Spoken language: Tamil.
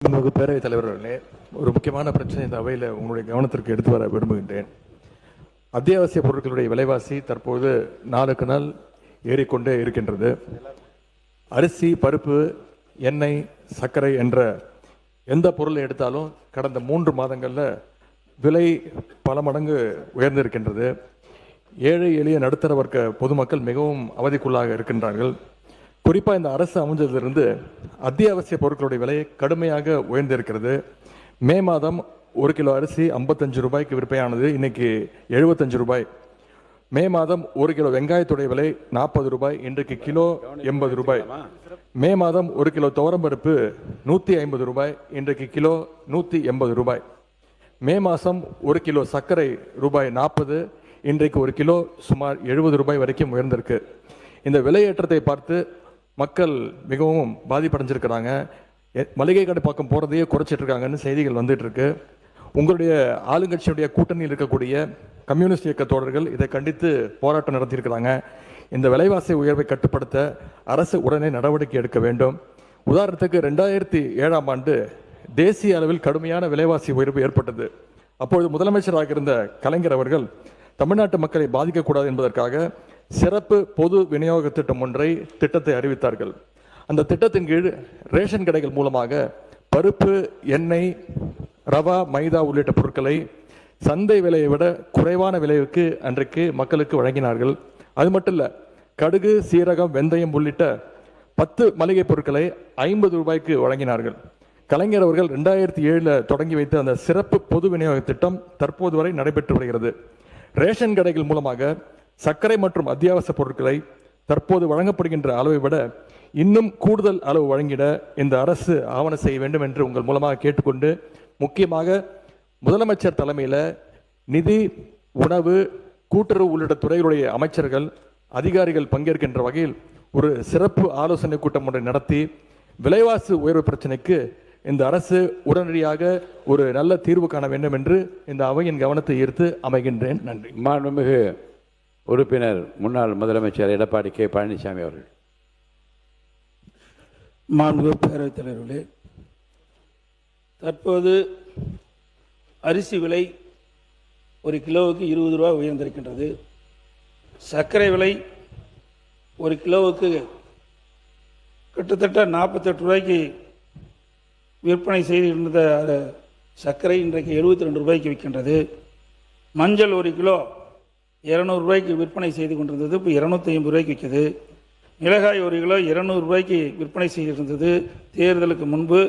நமக்கு பேரவைத் தலைவர்களே, ஒரு முக்கியமான பிரச்சனை இந்த அவையில் உங்களுடைய கவனத்திற்கு எடுத்து வர விரும்புகின்றேன். அத்தியாவசிய பொருட்களுடைய விலைவாசி தற்போது நாளுக்கு நாள் ஏறிக்கொண்டே இருக்கின்றது. அரிசி, பருப்பு, எண்ணெய், சர்க்கரை என்ற எந்த பொருளை எடுத்தாலும் கடந்த 3 மாதங்களில் விலை பல மடங்கு உயர்ந்திருக்கின்றது. ஏழை எளிய நடுத்தர வர்க்க பொதுமக்கள் மிகவும் அவதிக்குள்ளாக இருக்கின்றார்கள். குறிப்பாக இந்த அரசு அமைஞ்சதிலிருந்து அத்தியாவசிய பொருட்களுடைய விலை கடுமையாக உயர்ந்திருக்கிறது. மே மாதம் 1 கிலோ அரிசி 55 ரூபாய்க்கு விற்பனையானது, இன்னைக்கு 75 ரூபாய். மே மாதம் 1 கிலோ வெங்காயத்துடைய விலை 40 ரூபாய், இன்றைக்கு கிலோ 80 ரூபாய். மே மாதம் 1 கிலோ துவரம்பருப்பு 150 ரூபாய், இன்றைக்கு கிலோ 180 ரூபாய். மே மாதம் 1 கிலோ சர்க்கரை ரூபாய் 40, இன்றைக்கு 1 கிலோ சுமார் 70 ரூபாய் வரைக்கும் உயர்ந்திருக்கு. இந்த விலையேற்றத்தை பார்த்து மக்கள் மிகவும் பாதிப்படைஞ்சிருக்கிறாங்க. மளிகை கடை பக்கம் போகிறதையே குறைச்சிட்டு இருக்காங்கன்னு செய்திகள் வந்துட்டு இருக்கு. உங்களுடைய ஆளுங்கட்சியுடைய கூட்டணியில் இருக்கக்கூடிய கம்யூனிஸ்ட் இயக்க தோழர்கள் இதை கண்டித்து போராட்டம் நடத்தியிருக்கிறாங்க. இந்த விலைவாசி உயர்வை கட்டுப்படுத்த அரசு உடனே நடவடிக்கை எடுக்க வேண்டும். உதாரணத்துக்கு 2007ஆம் ஆண்டு தேசிய அளவில் கடுமையான விலைவாசி உயர்வு ஏற்பட்டது. அப்பொழுது முதலமைச்சராக இருந்த கலைஞர் அவர்கள் தமிழ்நாட்டு மக்களை பாதிக்கக்கூடாது என்பதற்காக சிறப்பு பொது விநியோக திட்டம் ஒன்றை திட்டத்தை அறிவித்தார்கள். அந்த திட்டத்தின் கீழ் ரேஷன் கடைகள் மூலமாக பருப்பு, எண்ணெய், ரவா, மைதா உள்ளிட்ட பொருட்களை சந்தை விலையை விட குறைவான விலைக்கு அன்றைக்கு மக்களுக்கு வழங்கினார்கள். அது மட்டும் இல்லை, கடுகு, சீரகம், வெந்தயம் உள்ளிட்ட 10 மளிகை பொருட்களை 50 ரூபாய்க்கு வழங்கினார்கள். கலைஞர் அவர்கள் 2007 தொடங்கி வைத்த அந்த சிறப்பு பொது விநியோக திட்டம் தற்போது வரை நடைபெற்று வருகிறது. ரேஷன் கடைகள் மூலமாக சர்க்கரை மற்றும் அத்தியாவசிய பொருட்களை தற்போது வழங்கப்படுகின்ற அளவை விட இன்னும் கூடுதல் அளவு வழங்கிட இந்த அரசு ஆவணம் செய்ய வேண்டும் என்று உங்கள் மூலமாக கேட்டுக்கொண்டு, முக்கியமாக முதலமைச்சர் தலைமையில் நிதி, உணவு, கூட்டுறவு உள்ளிட்ட துறைகளுடைய அமைச்சர்கள், அதிகாரிகள் பங்கேற்கின்ற வகையில் ஒரு சிறப்பு ஆலோசனை கூட்டம் ஒன்றை நடத்தி விலைவாசி உயர்வு பிரச்சனைக்கு இந்த அரசு உடனடியாக ஒரு நல்ல தீர்வு காண வேண்டும் என்று இந்த அவையின் கவனத்தை ஈர்த்து அமைகின்றேன். நன்றி. மாண்புமிகு உறுப்பினர் முன்னாள் முதலமைச்சர் எடப்பாடி கே பழனிசாமி அவர்கள். மாண்புமிகு பேரவைத் தலைவர்களே, தற்போது அரிசி விலை 1 கிலோவுக்கு 20 ரூபாய் உயர்ந்திருக்கின்றது. சர்க்கரை விலை 1 கிலோவுக்கு கிட்டத்தட்ட 48 ரூபாய்க்கு விற்பனை செய்திருந்த சர்க்கரை இன்றைக்கு 72 ரூபாய்க்கு விற்கின்றது. மஞ்சள் 1 கிலோ 200 ரூபாய்க்கு விற்பனை செய்து கொண்டிருந்தது, இப்போ 250 ரூபாய்க்கு விற்கிது. மிளகாய் 1 கிலோ 200 ரூபாய்க்கு விற்பனை செய்திருந்தது தேர்தலுக்கு முன்பு,